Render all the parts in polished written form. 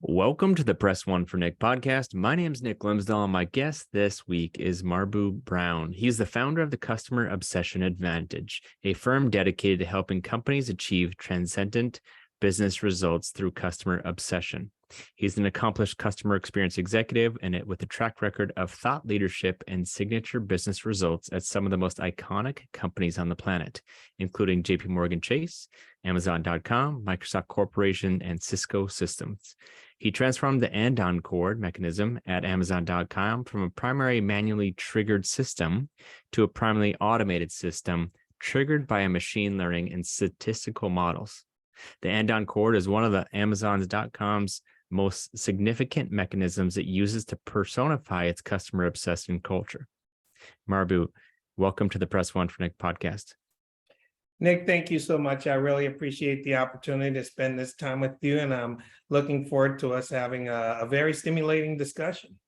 Welcome to the Press One for Nick podcast. My name is Nick Glimsdahl, and my guest this week is Marbue Brown. He's the founder of the Customer Obsession Advantage, a firm dedicated to helping companies achieve transcendent business results through customer obsession. He's an accomplished customer experience executive with a track record of thought leadership and signature business results at some of the most iconic companies on the planet, including JP Morgan Chase, Amazon.com, Microsoft Corporation, and Cisco Systems. He transformed the and-on cord mechanism at Amazon.com from a primary manually triggered system to a primarily automated system triggered by a machine learning and statistical models. The and-on cord is one of the Amazon.com's most significant mechanisms it uses to personify its customer obsession culture. Marbue, welcome to the Press One for Nick podcast. Nick, thank you so much. I really appreciate the opportunity to spend this time with you, and I'm looking forward to us having a very stimulating discussion.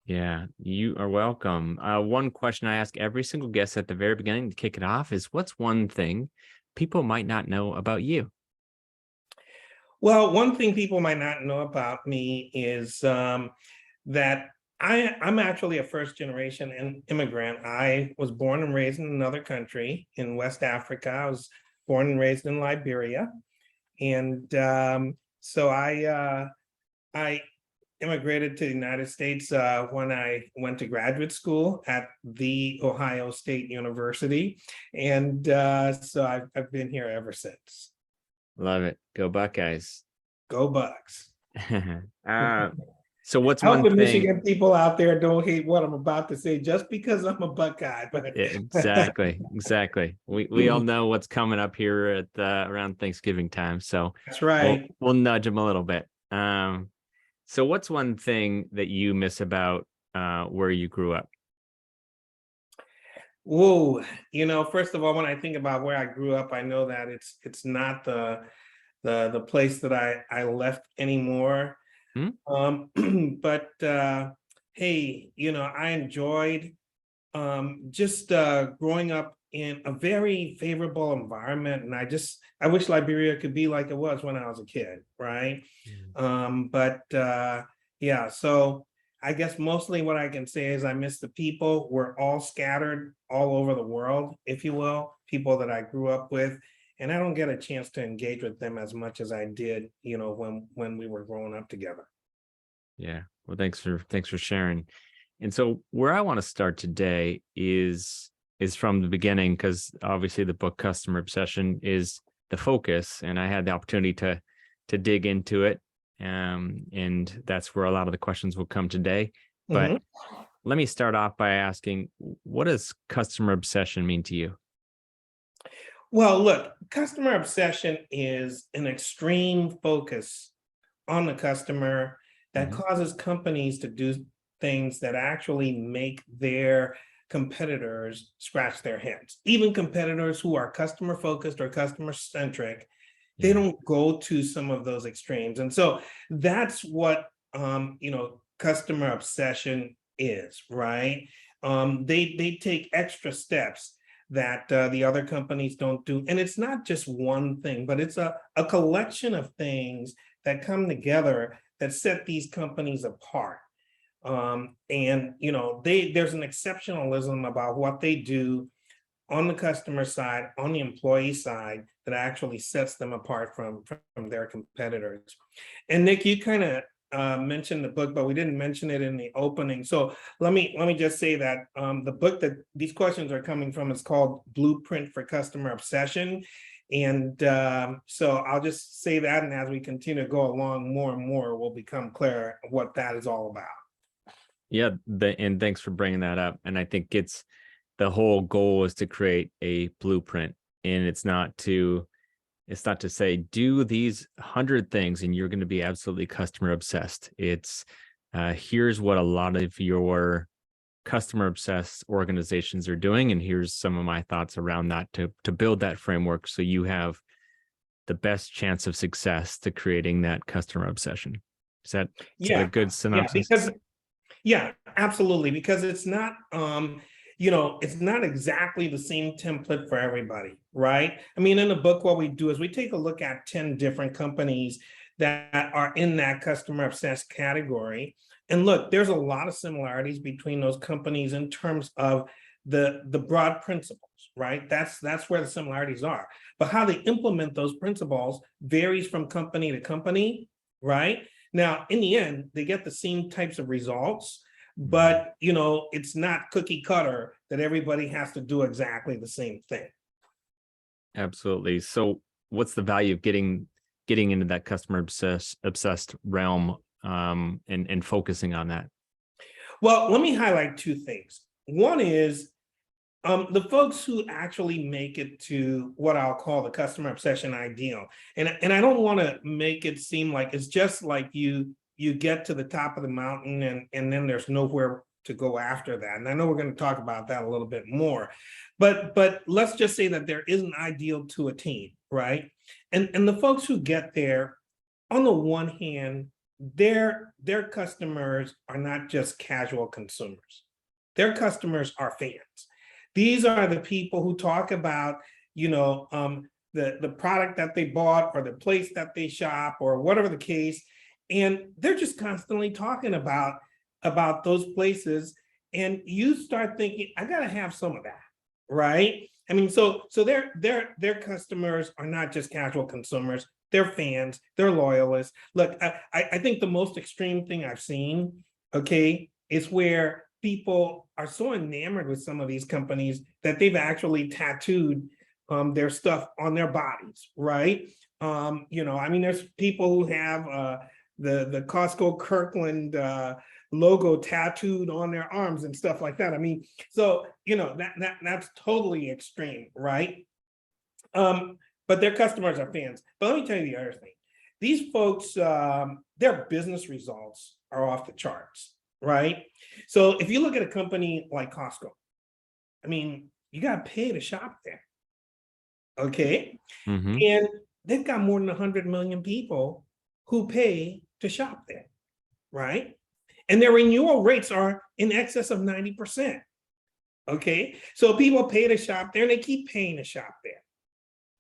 Yeah, you are welcome. One question I ask every single guest at the very beginning to kick it off is, what's one thing people might not know about you? Well, one thing people might not know about me is that I'm actually a first-generation immigrant. I was born and raised in another country in West Africa. I was born and raised in Liberia. And so I immigrated to the United States when I went to graduate school at the Ohio State University. And so I've been here ever since. Love it. Go Buckeyes. Go Bucks. So what's I hope one the thing? Michigan people out there don't hate what I'm about to say just because I'm a Buckeye. But Exactly. We all know what's coming up here at around Thanksgiving time, so that's right. We'll nudge them a little bit. So what's one thing that you miss about where you grew up? Whoa, first of all, when I think about where I grew up, I know that it's not the place that I left anymore. But hey, I enjoyed just growing up in a very favorable environment, and I wish Liberia could be like it was when I was a kid, right? Yeah, so I guess mostly what I can say is I miss the people. We're all scattered all over the world, if you will, people that I grew up with, and I don't get a chance to engage with them as much as I did, when we were growing up together. Yeah. Well, thanks for sharing. And so where I want to start today is from the beginning, because obviously the book Customer Obsession is the focus, and I had the opportunity to dig into it. And that's where a lot of the questions will come today. But let me start off by asking, what does customer obsession mean to you? Well, look, customer obsession is an extreme focus on the customer that causes companies to do things that actually make their competitors scratch their heads. Even competitors who are customer focused or customer centric, they don't go to some of those extremes. And so that's what customer obsession is, right? They take extra steps that the other companies don't do. And it's not just one thing, but it's a collection of things that come together that set these companies apart. And there's an exceptionalism about what they do on the customer side, on the employee side, that actually sets them apart from their competitors. And Nick, you kind of mentioned the book, but we didn't mention it in the opening. So let me just say that the book that these questions are coming from is called Blueprint for Customer Obsession. And so I'll just say that, and as we continue to go along, more and more will become clear what that is all about. Yeah, and thanks for bringing that up. And I think the whole goal is to create a blueprint, and it's not to say do these 100 things and you're going to be absolutely customer obsessed. It's here's what a lot of your customer obsessed organizations are doing, and here's some of my thoughts around that to build that framework so you have the best chance of success to creating that customer obsession. Is that a good synopsis? Yeah, absolutely, because it's not it's not exactly the same template for everybody, right? I mean, in the book, what we do is we take a look at 10 different companies that are in that customer obsessed category. And look, there's a lot of similarities between those companies in terms of the broad principles, right? That's where the similarities are. But how they implement those principles varies from company to company, right? Now, in the end, they get the same types of results, but it's not cookie cutter that everybody has to do exactly the same thing. Absolutely. So what's the value of getting into that customer obsessed realm, and focusing on that? Well, let me highlight two things. One is the folks who actually make it to what I'll call the customer obsession ideal. And I don't want to make it seem like it's just like you get to the top of the mountain and then there's nowhere to go after that. And I know we're going to talk about that a little bit more. But let's just say that there is an ideal to attain, right? And the folks who get there, on the one hand, their customers are not just casual consumers. Their customers are fans. These are the people who talk about, the product that they bought or the place that they shop or whatever the case. And they're just constantly talking about those places. And you start thinking, I got to have some of that, right? I mean, so their customers are not just casual consumers. They're fans. They're loyalists. Look, I think the most extreme thing I've seen, okay, is where people are so enamored with some of these companies that they've actually tattooed their stuff on their bodies, right? There's people who have the Costco Kirkland logo tattooed on their arms and stuff like that. I mean, so that's totally extreme, right? But their customers are fans. But let me tell you the other thing. These folks, their business results are off the charts, right? So if you look at a company like Costco, I mean, you got to pay to shop there, okay? Mm-hmm. And they've got more than 100 million people who pay to shop there, right? And their renewal rates are in excess of 90%, okay? So people pay to shop there and they keep paying to shop there,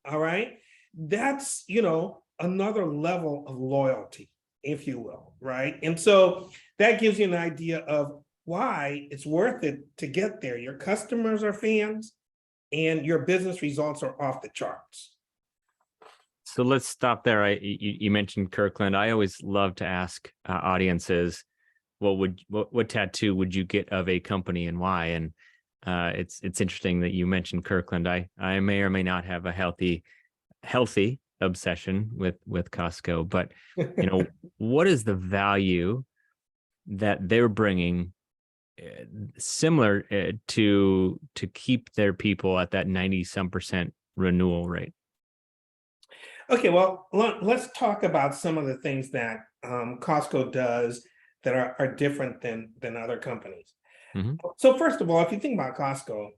all right? That's, another level of loyalty, if you will, right? And so that gives you an idea of why it's worth it to get there. Your customers are fans and your business results are off the charts. So let's stop there. You mentioned Kirkland. I always love to ask audiences, what tattoo would you get of a company and why? And it's interesting that you mentioned Kirkland. I may or may not have a healthy obsession with Costco, but what is the value that they're bringing similar to keep their people at that 90-some% renewal rate? Okay, well, let's talk about some of the things that Costco does that are different than other companies. Mm-hmm. So first of all, if you think about Costco,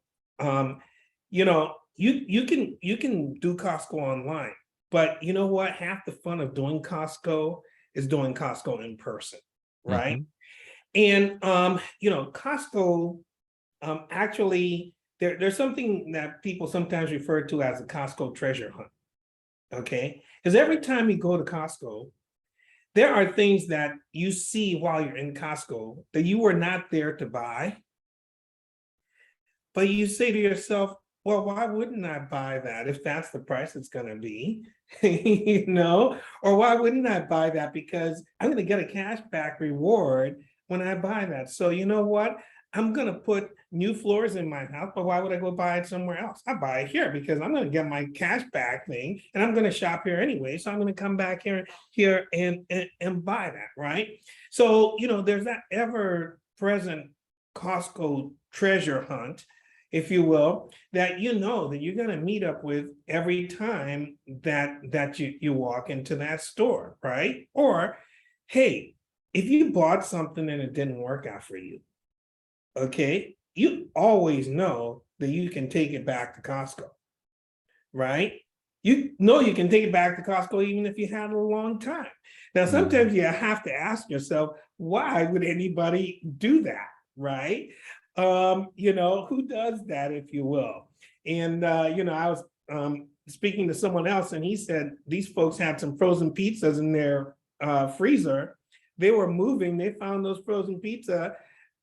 you can do Costco online, but you know what? Half the fun of doing Costco is doing Costco in person, right? Mm-hmm. And Costco actually there's something that people sometimes refer to as a Costco treasure hunt. Okay, because every time you go to Costco, there are things that you see while you're in Costco that you were not there to buy. But you say to yourself, well, why wouldn't I buy that if that's the price it's going to be? Or why wouldn't I buy that because I'm going to get a cash back reward when I buy that. So you know what? I'm going to put new floors in my house, but why would I go buy it somewhere else? I buy it here because I'm going to get my cash back thing and I'm going to shop here anyway. So I'm going to come back here and buy that, right? So, there's that ever present Costco treasure hunt, if you will, that you're going to meet up with every time that you walk into that store, right? Or, hey, if you bought something and it didn't work out for you, okay, you always know that you can take it back to Costco, right? You can take it back to Costco even if you had it a long time. Now, sometimes you have to ask yourself, why would anybody do that, right? Who does that, if you will? And, I was speaking to someone else, and he said these folks had some frozen pizzas in their freezer. They were moving, they found those frozen pizza.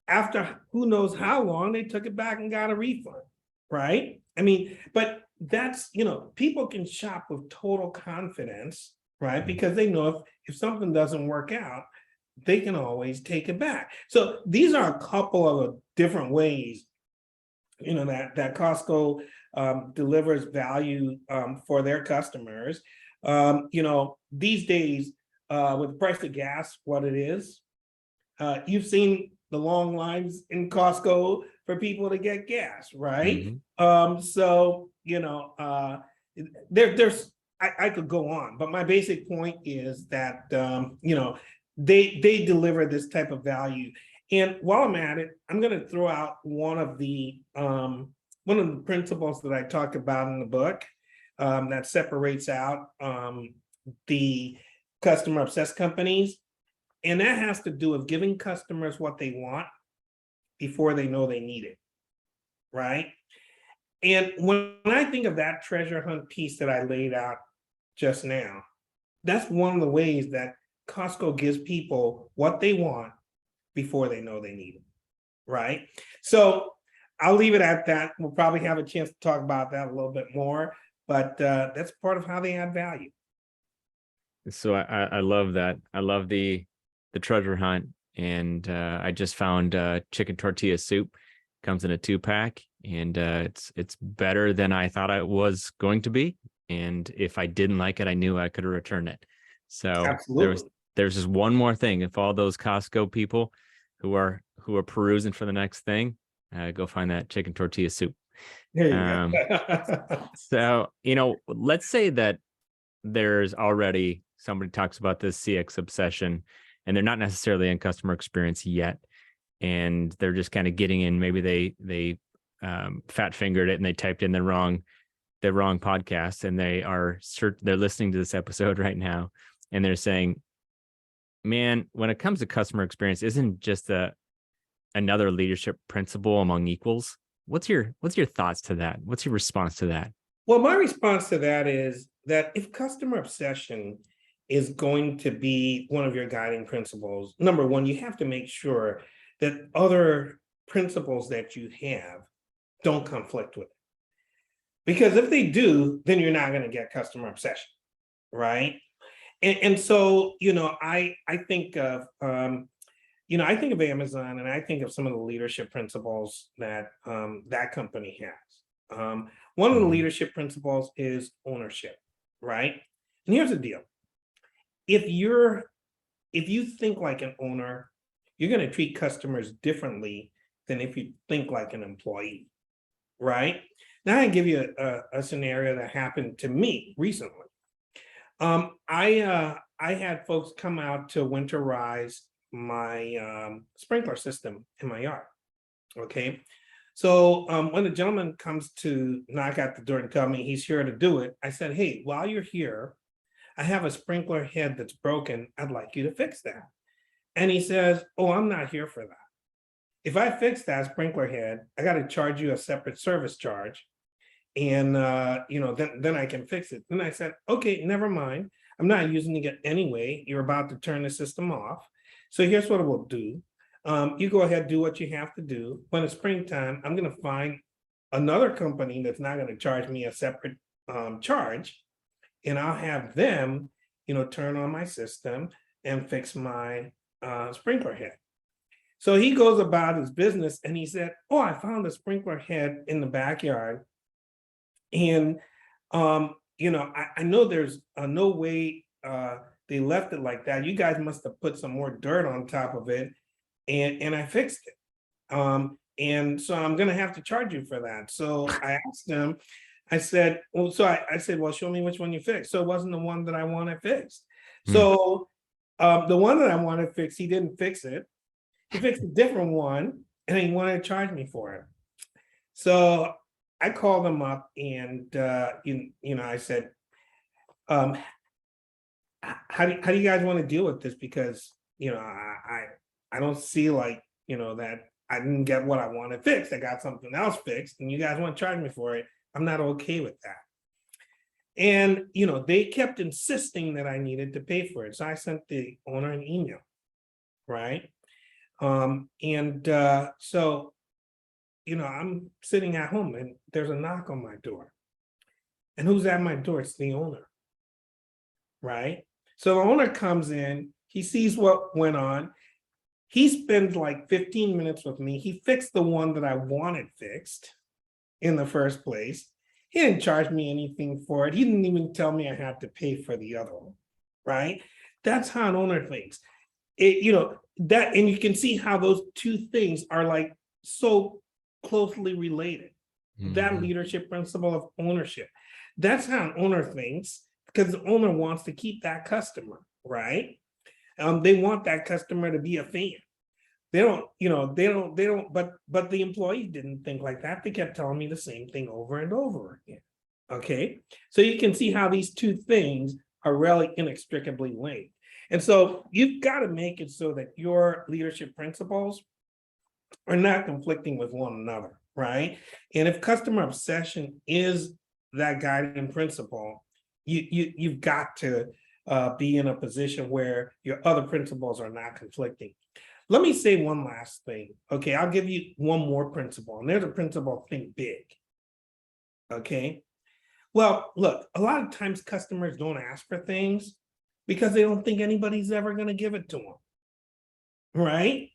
After who knows how long, they took it back and got a refund, right? I mean, but that's, people can shop with total confidence, right? Because they know if something doesn't work out, they can always take it back. So these are a couple of different ways, that Costco delivers value for their customers. These days, with the price of gas, what it is, you've seen the long lines in Costco for people to get gas, right? So, there's I could go on, but my basic point is that they deliver this type of value. And while I'm at it, I'm going to throw out one of the principles that I talk about in the book that separates out the customer obsessed companies. And that has to do with giving customers what they want before they know they need it, right? And when I think of that treasure hunt piece that I laid out just now, that's one of the ways that Costco gives people what they want before they know they need it, right? So I'll leave it at that. We'll probably have a chance to talk about that a little bit more, but that's part of how they add value. So I love that. I love the treasure hunt, and I just found chicken tortilla soup. Comes in a 2-pack, and it's better than I thought it was going to be. And if I didn't like it, I knew I could return it. So Absolutely. there's just one more thing. If all those Costco people who are perusing for the next thing, go find that chicken tortilla soup. There you go. So let's say that there's already somebody talks about this CX obsession, and they're not necessarily in customer experience yet, and they're just kind of getting in. Maybe they fat fingered it and they typed in the wrong podcast, and they're listening to this episode right now, and they're saying, man, when it comes to customer experience, isn't just another leadership principle among equals? What's your thoughts to that? What's your response to that? Well, my response to that is that if customer obsession is going to be one of your guiding principles, number one, you have to make sure that other principles that you have don't conflict with it. Because if they do, then you're not going to get customer obsession, right? And so, I think of Amazon, and I think of some of the leadership principles that that company has. One of the leadership principles is ownership, right? And here's the deal. If you think like an owner, you're going to treat customers differently than if you think like an employee, right? Now I give you a scenario that happened to me recently. I had folks come out to winterize my sprinkler system in my yard. Okay. So when the gentleman comes to knock at the door and tell me he's here to do it, I said, hey, while you're here, I have a sprinkler head that's broken. I'd like you to fix that. And he says, oh, I'm not here for that. If I fix that sprinkler head, I got to charge you a separate service charge. And, then I can fix it. Then I said, okay, never mind. I'm not using it anyway. You're about to turn the system off. So here's what we'll do. You go ahead, do what you have to do. When it's springtime, I'm going to find another company that's not going to charge me a separate charge. And I'll have them, turn on my system and fix my sprinkler head. So he goes about his business and he said, oh, I found a sprinkler head in the backyard. And, I know there's no way they left it like that. You guys must have put some more dirt on top of it. And I fixed it. And so I'm going to have to charge you for that. So I asked him, I said, well, show me which one you fixed. So it wasn't the one that I wanted fixed. So the one that I wanted fixed, he didn't fix it. He fixed a different one and he wanted to charge me for it. So I called him up and, I said, how do you guys want to deal with this? Because, I don't see that I didn't get what I wanted fixed. I got something else fixed and you guys want to charge me for it. I'm not okay with that. And, they kept insisting that I needed to pay for it. So I sent the owner an email, right? So, I'm sitting at home and there's a knock on my door. And who's at my door? It's the owner, right? So the owner comes in, he sees what went on. He spends like 15 minutes with me. He fixed the one that I wanted fixed in the first place. He didn't charge me anything for it. He didn't even tell me I had to pay for the other one, right? That's how an owner thinks. That, and you can see how those two things are like so closely related. That leadership principle of ownership. That's how an owner thinks, because the owner wants to keep that customer, right? They want that customer to be a fan. They don't, but the employees didn't think like that. They kept telling me the same thing over and over again. Okay. So you can see how these two things are really inextricably linked. And so you've got to make it so that your leadership principles are not conflicting with one another, right? And if customer obsession is that guiding principle, you've got to be in a position where your other principles are not conflicting. Let me say one last thing. Okay, I'll give you one more principle. And there's a principle, think big. Okay. Well, look, a lot of times customers don't ask for things because they don't think anybody's ever going to give it to them. Right.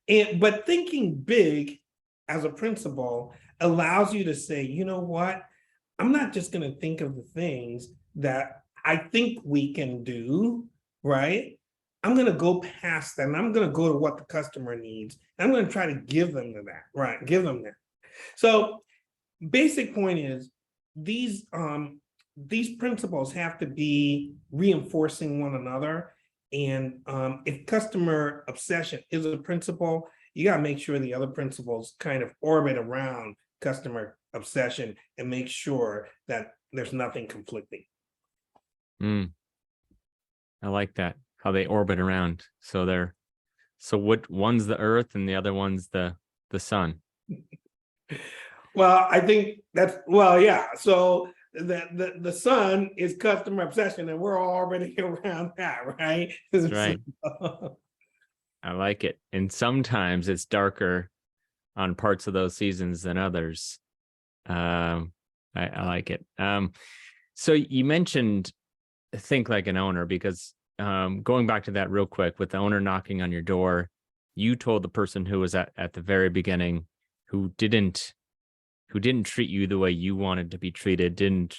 But thinking big as a principle allows you to say, you know what? I'm not just going to think of the things that I think we can do, right? I'm going to go past that and I'm going to go to what the customer needs. I'm going to try to give them to that, right? Give them that. So basic point is these principles have to be reinforcing one another. And if customer obsession is a principle, you got to make sure the other principles kind of orbit around customer obsession and make sure that there's nothing conflicting. I like that, how they orbit around. So what one's the earth and the other one's the sun. Well, I think yeah. So the sun is customer obsession, and we're all orbiting around that, right? Right. I like it. And sometimes it's darker on parts of those seasons than others. I like it. So you mentioned think like an owner, because going back to that real quick, with the owner knocking on your door, you told the person who was at the very beginning, who didn't treat you the way you wanted to be treated, didn't,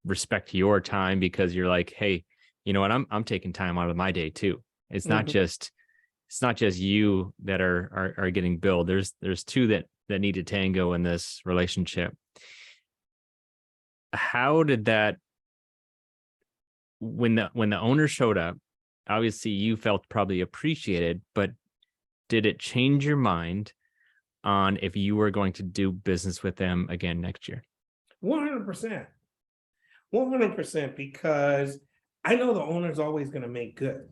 respect your time, because you're like, hey, you know what, I'm taking time out of my day too. It's not just you that are getting billed. There's two that need to tango in this relationship. How did that, when the owner showed up, obviously you felt probably appreciated, but did it change your mind on if you were going to do business with them again next year? 100%. 100%, because I know the owner's always going to make good,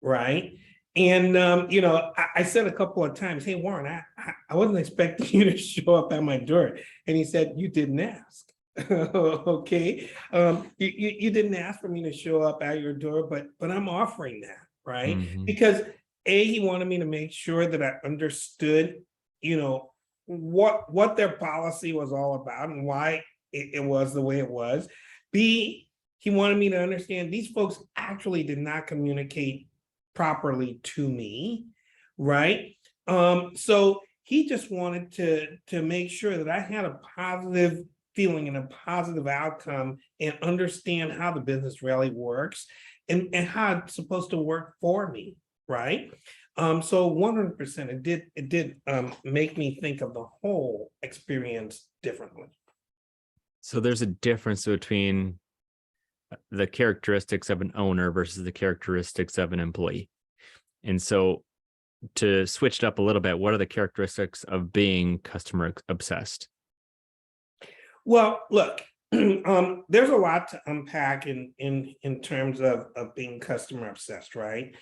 right? And I said a couple of times, hey, Warren, I wasn't expecting you to show up at my door. And he said, you didn't ask. Okay. You didn't ask for me to show up at your door, but I'm offering that, right? Because he wanted me to make sure that I understood, what their policy was all about and why it was the way it was. B, he wanted me to understand these folks actually did not communicate properly to me, right? So he just wanted to make sure that I had a positive feeling and a positive outcome and understand how the business really works and how it's supposed to work for me, right? So 100%, it did make me think of the whole experience differently. So there's a difference between the characteristics of an owner versus the characteristics of an employee. And so to switch it up a little bit, what are the characteristics of being customer obsessed? Well, look, there's a lot to unpack in terms of being customer obsessed, right?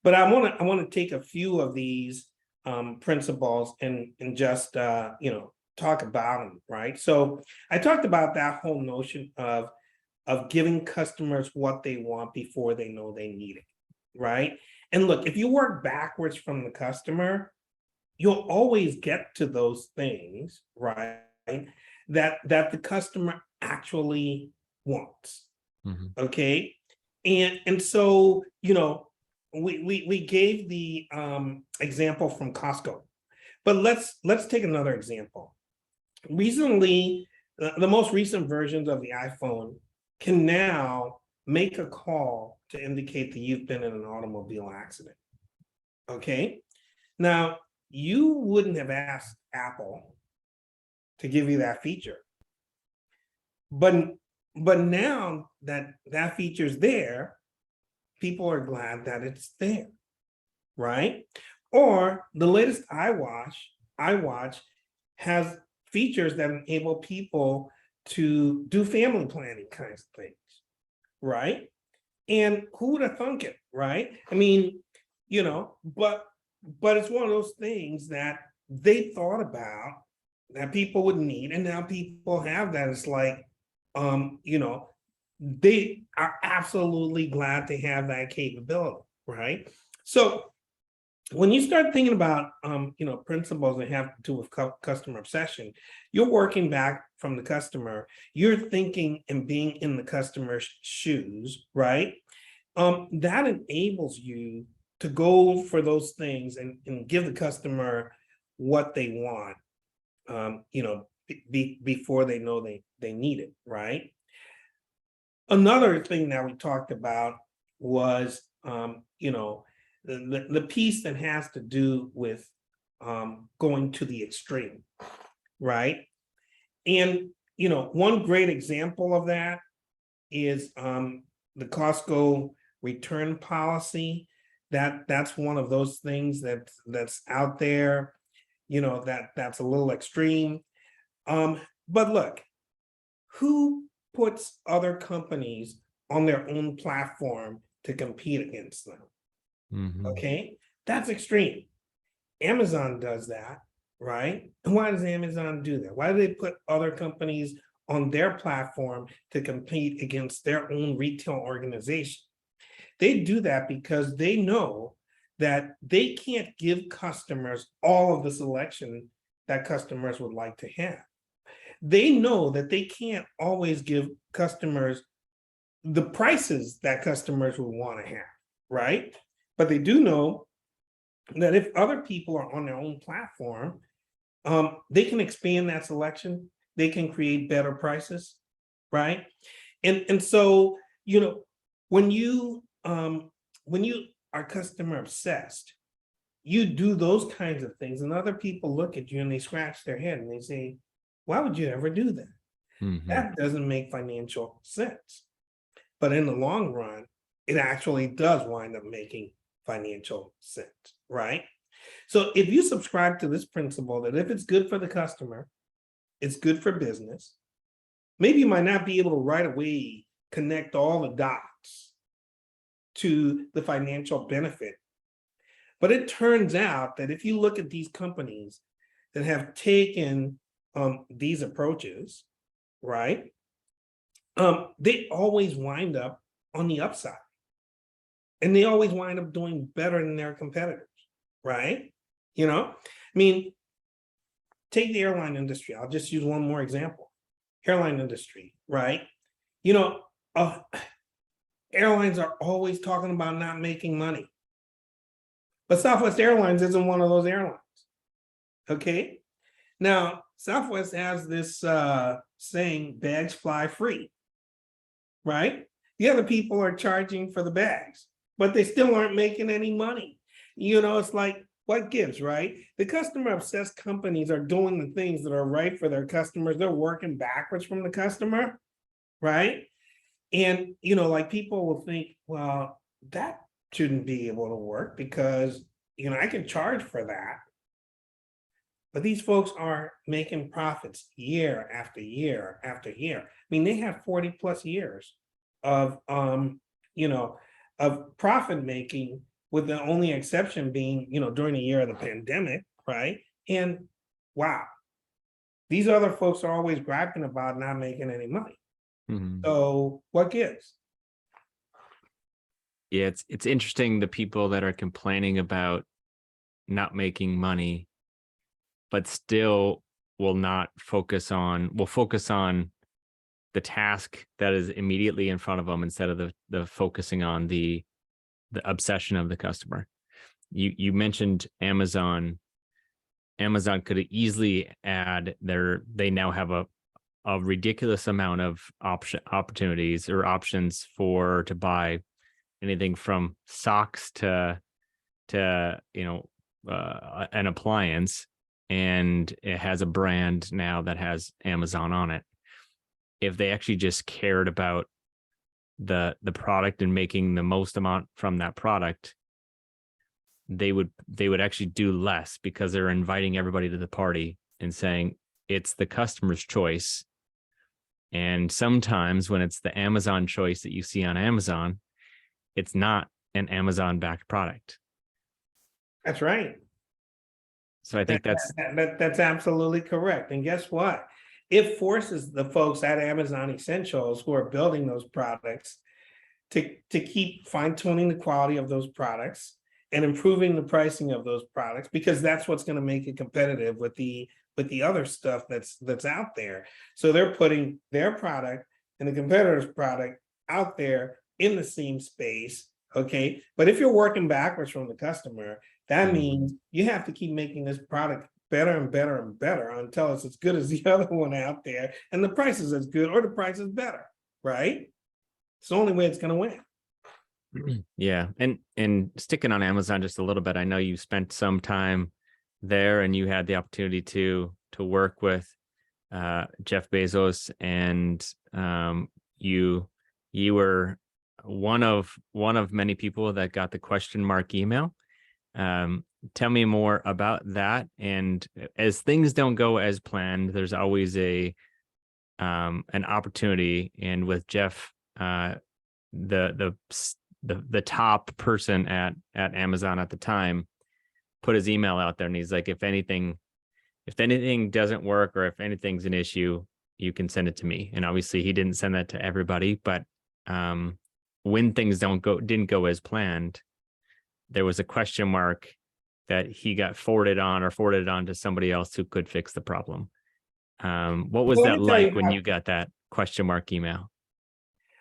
But I want to take a few of these principles and just talk about them, right? So I talked about that whole notion of of giving customers what they want before they know they need it, right? And look, if you work backwards from the customer, you'll always get to those things, right? That the customer actually wants. Mhm. Okay. And so, we gave the example from Costco, but let's take another example. Recently, the most recent versions of the iPhone can now make a call to indicate that you've been in an automobile accident. Okay. Now, you wouldn't have asked Apple to give you that feature. But now that that feature's there, people are glad that it's there, right? Or the latest iWatch has features that enable people to do family planning kinds of things, right? And who would have thunk it, right? I mean, but it's one of those things that they thought about that people would need, and now people have that. It's like, they are absolutely glad to have that capability, right? So when you start thinking about principles that have to do with customer obsession, you're working back from the customer, you're thinking and being in the customer's shoes, right? That enables you to go for those things and give the customer what they want, before they know they need it, right? Another thing that we talked about was, the piece that has to do with going to the extreme, right? And, one great example of that is the Costco return policy. That's one of those things that's out there, that's a little extreme. But look, who puts other companies on their own platform to compete against them? Mhm. Okay, that's extreme. Amazon does that, right? And why does Amazon do that? Why do they put other companies on their platform to compete against their own retail organization? They do that because they know that they can't give customers all of the selection that customers would like to have. They know that they can't always give customers the prices that customers would want to have, right? But they do know that if other people are on their own platform, they can expand that selection. They can create better prices, right? And so, when you are customer obsessed, you do those kinds of things, and other people look at you and they scratch their head and they say, "Why would you ever do that? Mhm. That doesn't make financial sense." But in the long run, it actually does wind up making financial sense, right? So if you subscribe to this principle that if it's good for the customer, it's good for business, maybe you might not be able to right away connect all the dots to the financial benefit. But it turns out that if you look at these companies that have taken these approaches, right, they always wind up on the upside. And they always wind up doing better than their competitors, right? I mean, take the airline industry. I'll just use one more example. Airline industry, right? You know, uh, Airlines are always talking about not making money. But Southwest Airlines isn't one of those airlines. Okay. Now, Southwest has this saying, bags fly free, right? The other people are charging for the bags, but they still aren't making any money. It's like, what gives, right? The customer obsessed companies are doing the things that are right for their customers. They're working backwards from the customer, right? And, like people will think, well, that shouldn't be able to work because, I can charge for that. But these folks are making profits year after year after year. I mean, they have 40 plus years of of profit making, with the only exception being, during the year of the pandemic, right? And wow, these other folks are always griping about not making any money. Mhm. So what gives? Yeah, it's interesting the people that are complaining about not making money, but still will focus on the task that is immediately in front of them instead of the focusing on the obsession of the customer. You mentioned Amazon. Amazon could easily add they now have a ridiculous amount of opportunities or options to buy anything from socks to an appliance, and it has a brand now that has Amazon on it. If they actually just cared about the product and making the most amount from that product, they would actually do less, because they're inviting everybody to the party and saying it's the customer's choice. And sometimes when it's the Amazon choice that you see on Amazon, it's not an Amazon backed product. That's right. So I think that's That's absolutely correct. And guess what? It forces the folks at Amazon Essentials who are building those products to keep fine-tuning the quality of those products and improving the pricing of those products, because that's what's going to make it competitive with the other stuff that's out there. So they're putting their product and the competitor's product out there in the same space. Okay. But if you're working backwards from the customer, that means you have to keep making this product better and better and better until it's as good as the other one out there, and the price is as good or the price is better, right? It's the only way it's going to win. yeah. And sticking on Amazon just a little bit, I know you spent some time there and you had the opportunity to work with Jeff Bezos, and you were one of many people that got the question mark email. Tell me more about that. And as things don't go as planned, there's always an opportunity. And with Jeff, the top person at Amazon at the time put his email out there, and he's like, if anything doesn't work, or if anything's an issue, you can send it to me. And obviously he didn't send that to everybody, but when things didn't go as planned, there was a question mark that he got forwarded on to somebody else who could fix the problem. What was that like when you got that question mark email?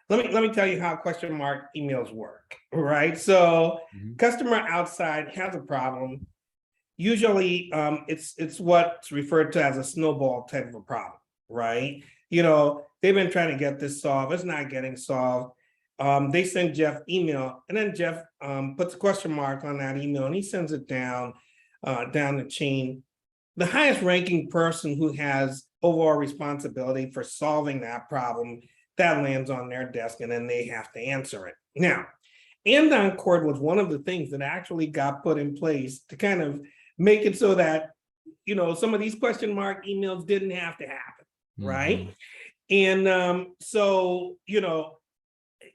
Let me tell you how question mark emails work, right? So customer outside has a problem. Usually it's what's referred to as a snowball type of a problem, right? They've been trying to get this solved. It's not getting solved. They send Jeff email, and then Jeff puts a question mark on that email, and he sends it down the chain. The highest ranking person who has overall responsibility for solving that problem, that lands on their desk, and then they have to answer it. Now, Andon Cord was one of the things that actually got put in place to kind of make it so that, some of these question mark emails didn't have to happen, right? And so,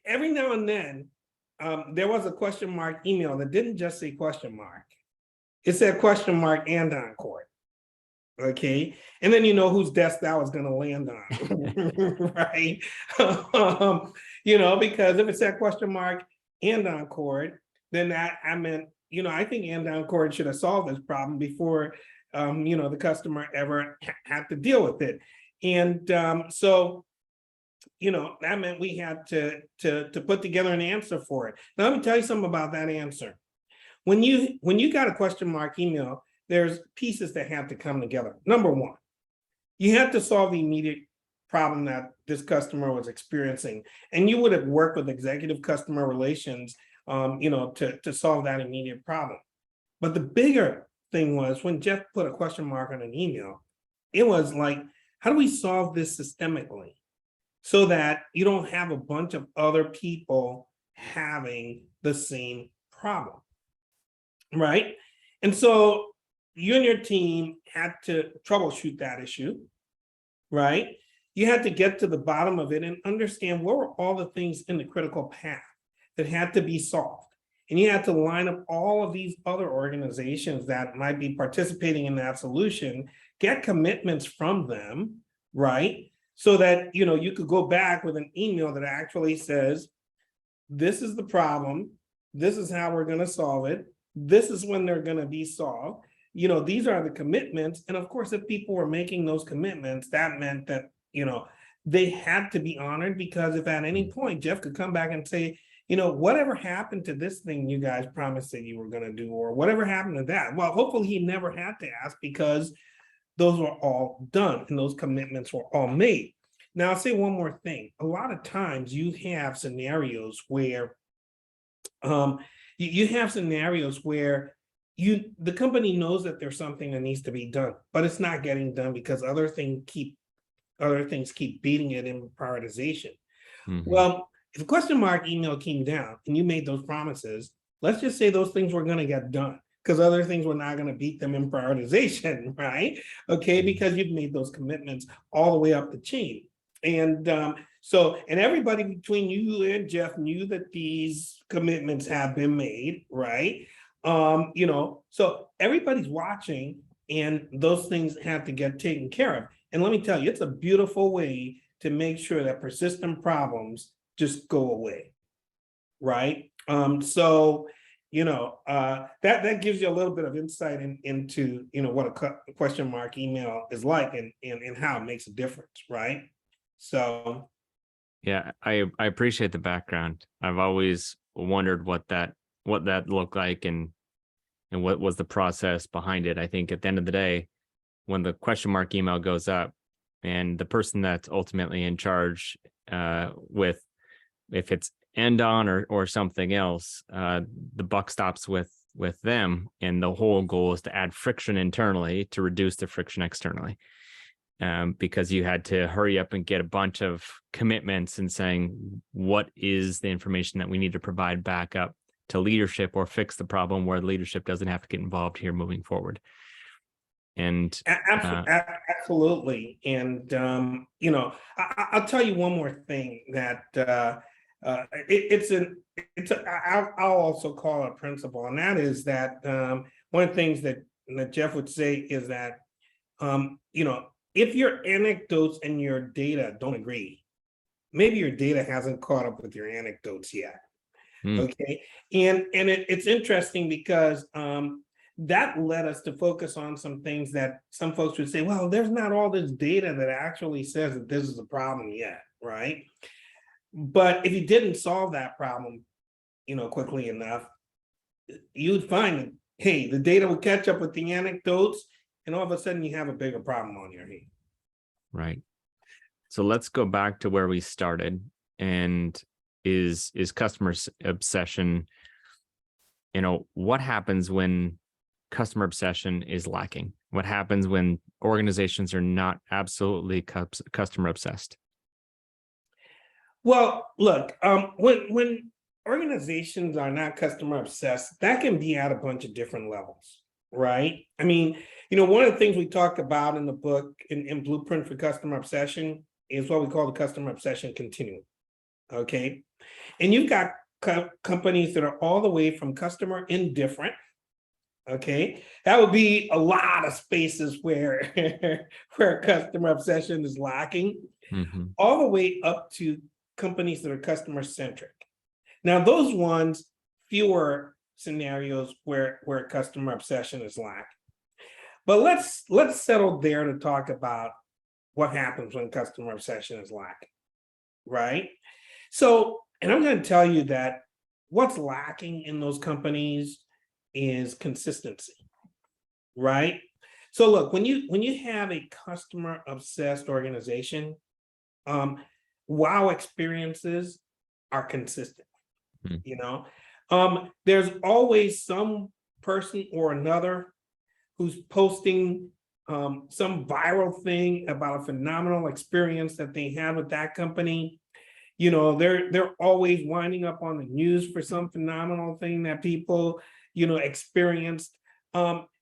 every now and then, there was a question mark email that didn't just say question mark. It said question mark Andon Cord. Okay. And then whose desk that was going to land on, right? Because if it said question mark Andon Cord, then I meant, I think Andon Cord should have solved this problem before, the customer ever had to deal with it. And so, that meant we had to put together an answer for it. Now, let me tell you something about that answer. When you got a question mark email, there's pieces that have to come together. Number one, you have to solve the immediate problem that this customer was experiencing, and you would have worked with executive customer relations, to solve that immediate problem. But the bigger thing was when Jeff put a question mark on an email, it was like, how do we solve this systemically so that you don't have a bunch of other people having the same problem, right? And so you and your team had to troubleshoot that issue, right? You had to get to the bottom of it and understand what were all the things in the critical path that had to be solved. And you had to line up all of these other organizations that might be participating in that solution, get commitments from them, right? so that you could go back with an email that actually says, this is the problem, this is how we're going to solve it, this is when they're going to be solved, these are the commitments. And of course, if people were making those commitments, that meant that they had to be honored, because if at any point Jeff could come back and say, whatever happened to this thing you guys promised that you were going to do, or whatever happened to that, well, hopefully he never had to ask, because those were all done and those commitments were all made. Now, I'll say one more thing. A lot of times you have scenarios where you have scenarios where the company knows that there's something that needs to be done, but it's not getting done because other things keep beating it in prioritization. Well, if a question mark email came down and you made those promises, let's just say those things were going to get done because other things were not going to beat them in prioritization, right? Okay, because you've made those commitments all the way up the chain. And and everybody between you and Jeff knew that these commitments have been made, right? So everybody's watching, and those things have to get taken care of. And let me tell you, it's a beautiful way to make sure that persistent problems just go away, right? That gives you a little bit of insight into what a question mark email is like, and how it makes a difference, right? So yeah, I appreciate the background. I've always wondered what that looked like, and what was the process behind it. I think at the end of the day, when the question mark email goes up, and the person that's ultimately in charge with, if it's end on or something else, the buck stops with them, and the whole goal is to add friction internally to reduce the friction externally. Because you had to hurry up and get a bunch of commitments and saying, what is the information that we need to provide back up to leadership, or fix the problem where leadership doesn't have to get involved here moving forward. And absolutely. And I'll tell you one more thing that I'll also call it a principle, and that is that one of the things that Jeff would say is that if your anecdotes and your data don't agree, maybe your data hasn't caught up with your anecdotes yet. Okay, and it's interesting because that led us to focus on some things that some folks would say, well, there's not all this data that actually says that this is a problem yet, right? But if you didn't solve that problem, quickly enough, you'd find that, hey, the data will catch up with the anecdotes, and all of a sudden you have a bigger problem on your hands. Right. So let's go back to where we started, and is customer obsession, what happens when customer obsession is lacking? What happens when organizations are not absolutely customer obsessed? Well, look, when organizations are not customer obsessed, that can be at a bunch of different levels, right? I mean, one of the things we talk about in the book, in Blueprint for Customer Obsession, is what we call the customer obsession continuum. Okay, and you've got companies that are all the way from customer indifferent. Okay, that would be a lot of spaces where customer obsession is lacking, all the way up to companies that are customer centric. Now, those ones, fewer scenarios where customer obsession is lacking. But let's settle there to talk about what happens when customer obsession is lacking, right? So, and I'm going to tell you that what's lacking in those companies is consistency, right? So look, when you have a customer obsessed organization, wow experiences are consistent. There's always some person or another who's posting some viral thing about a phenomenal experience that they had with that company. They're always winding up on the news for some phenomenal thing that people experienced.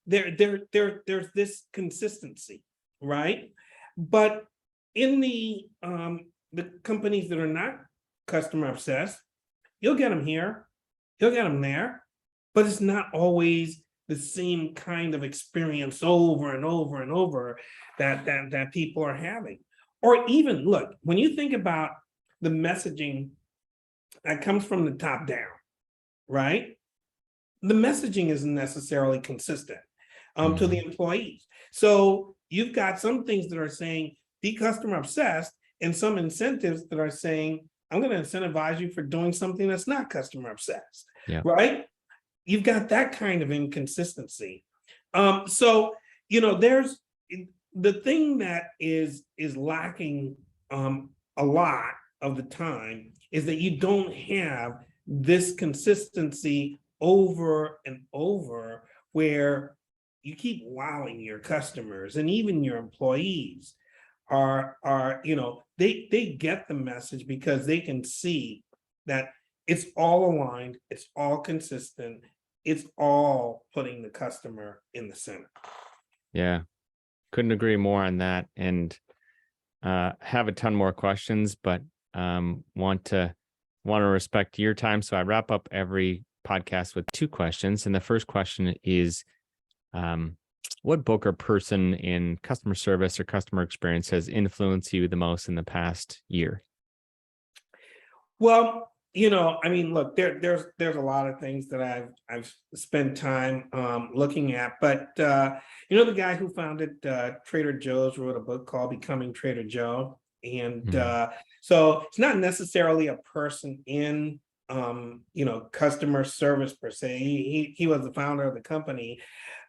There's this consistency, right? But in the companies that are not customer obsessed, you'll get them here, you'll get them there, but it's not always the same kind of experience over and over and over that people are having. Or even look, when you think about the messaging that comes from the top down, right? The messaging isn't necessarily consistent to the employees. So you've got some things that are saying be customer obsessed, and some incentives that are saying I'm going to incentivize you for doing something that's not customer obsessed, Yeah. right? You've got that kind of inconsistency. So there's the thing that is lacking a lot of the time is that you don't have this consistency over and over, where you keep wowing your customers, and even your employees are they get the message because they can see that it's all aligned, it's all consistent, it's all putting the customer in the center. Yeah. Couldn't agree more on that. And have a ton more questions, but want to respect your time. So I wrap up every podcast with 2 questions. And the first question is, what book or person in customer service or customer experience has influenced you the most in the past year? Well, look, there's a lot of things that I've spent time looking at, but the guy who founded Trader Joe's wrote a book called Becoming Trader Joe, and so it's not necessarily a person in customer service per se. He was the founder of the company,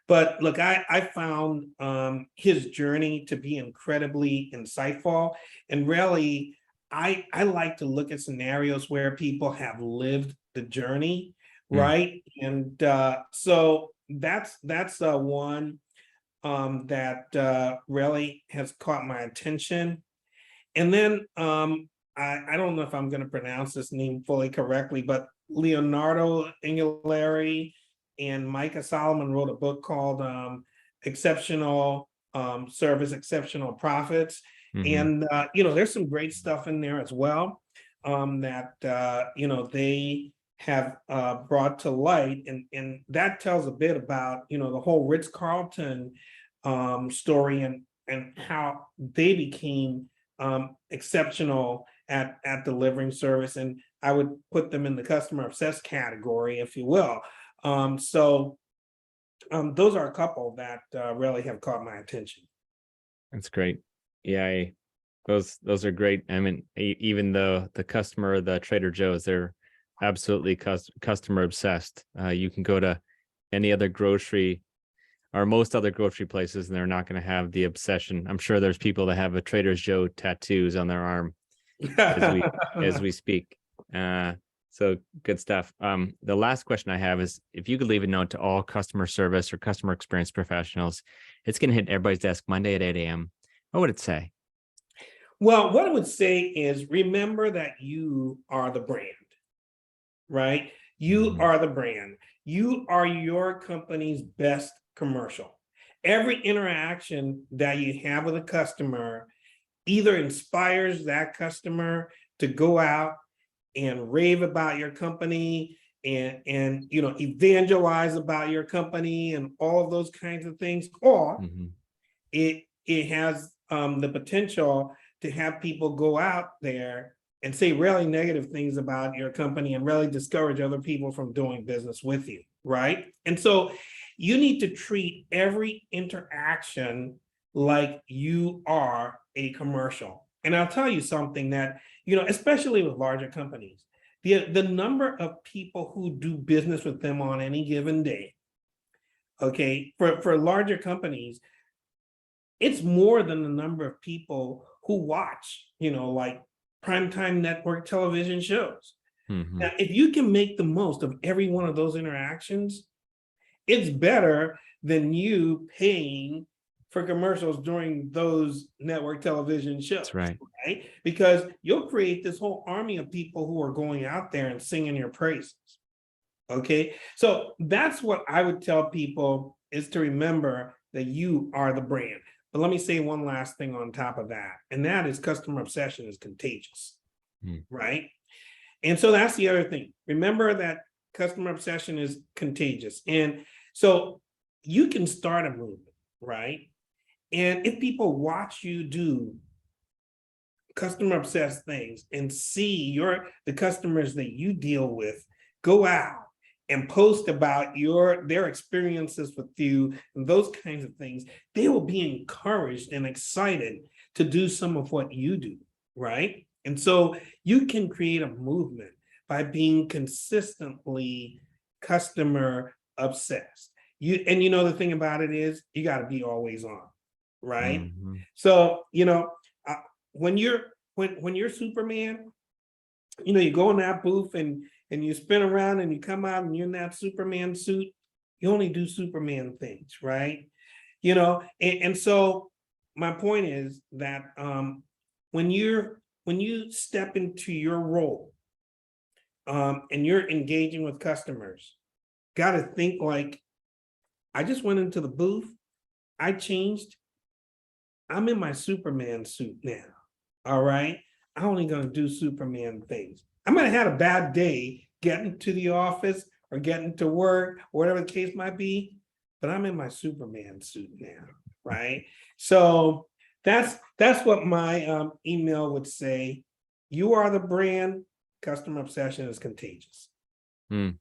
but look, I found his journey to be incredibly insightful, and really, I like to look at scenarios where people have lived the journey, right? And so that's one that really has caught my attention. And then I don't know if I'm going to pronounce this name fully correctly, but Leonardo Ingolari and Micah Solomon wrote a book called Exceptional Service, Exceptional Profits. And there's some great stuff in there as well that they have brought to light, and that tells a bit about the whole Ritz-Carlton story, and how they became exceptional at delivering service. And I would put them in the customer obsessed category, if you will. So those are a couple that really have caught my attention. That's great. Yeah, those are great. I mean, even though the customer, the Trader Joe's, they're absolutely customer obsessed. You can go to any other grocery or most other grocery places, and they're not going to have the obsession. I'm sure there's people that have a Trader Joe tattoos on their arm as we speak. So good stuff. The last question I have is, if you could leave a note to all customer service or customer experience professionals, it's going to hit everybody's desk Monday at 8 a.m. What would it say? Well, what I would say is, remember that you are the brand, right? You are the brand. You are your company's best commercial. Every interaction that you have with a customer either inspires that customer to go out and rave about your company, and evangelize about your company and all of those kinds of things, or it has the potential to have people go out there and say really negative things about your company and really discourage other people from doing business with you, right? And so you need to treat every interaction like you are a commercial. And I'll tell you something that, especially with larger companies, the number of people who do business with them on any given day, okay, for larger companies, it's more than the number of people who watch, like primetime network television shows. Now, if you can make the most of every one of those interactions, it's better than you paying for commercials during those network television shows. That's right. Right? Because you'll create this whole army of people who are going out there and singing your praises. Okay. So that's what I would tell people, is to remember that you are the brand. But let me say one last thing on top of that, and that is customer obsession is contagious, right? And so that's the other thing. Remember that customer obsession is contagious. And so you can start a movement, right? And if people watch you do customer obsessed things and see the customers that you deal with go out and post about their experiences with you and those kinds of things, they will be encouraged and excited to do some of what you do, right? And so you can create a movement by being consistently customer obsessed. The thing about it is you got to be always on, right? Mhm. So, when you're Superman, you go in that booth and you spin around and you come out and you're in that Superman suit, you only do Superman things, right? And so my point is that when you step into your role and you're engaging with customers, got to think like, I just went into the booth, I changed, I'm in my Superman suit now. All right. I'm only going to do Superman things. I might have had a bad day getting to the office or getting to work, or whatever the case might be, but I'm in my Superman suit now. Right. So that's what my email would say. You are the brand. Customer obsession is contagious. And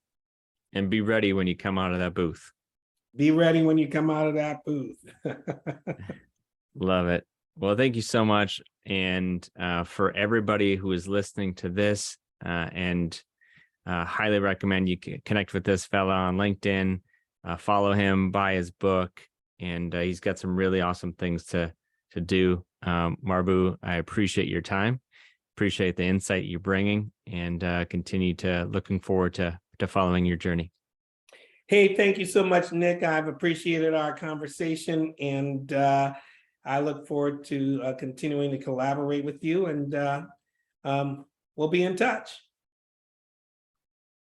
be ready when you come out of that booth. Be ready when you come out of that booth. Love it. Well, thank you so much. And for everybody who is listening to this, and highly recommend you connect with this fella on LinkedIn, follow him, buy his book, and he's got some really awesome things to do. Marbue, I appreciate your time, appreciate the insight you're bringing, and continue to looking forward to following your journey. Hey, thank you so much, Nick. I've appreciated our conversation, and I look forward to continuing to collaborate with you, and we'll be in touch.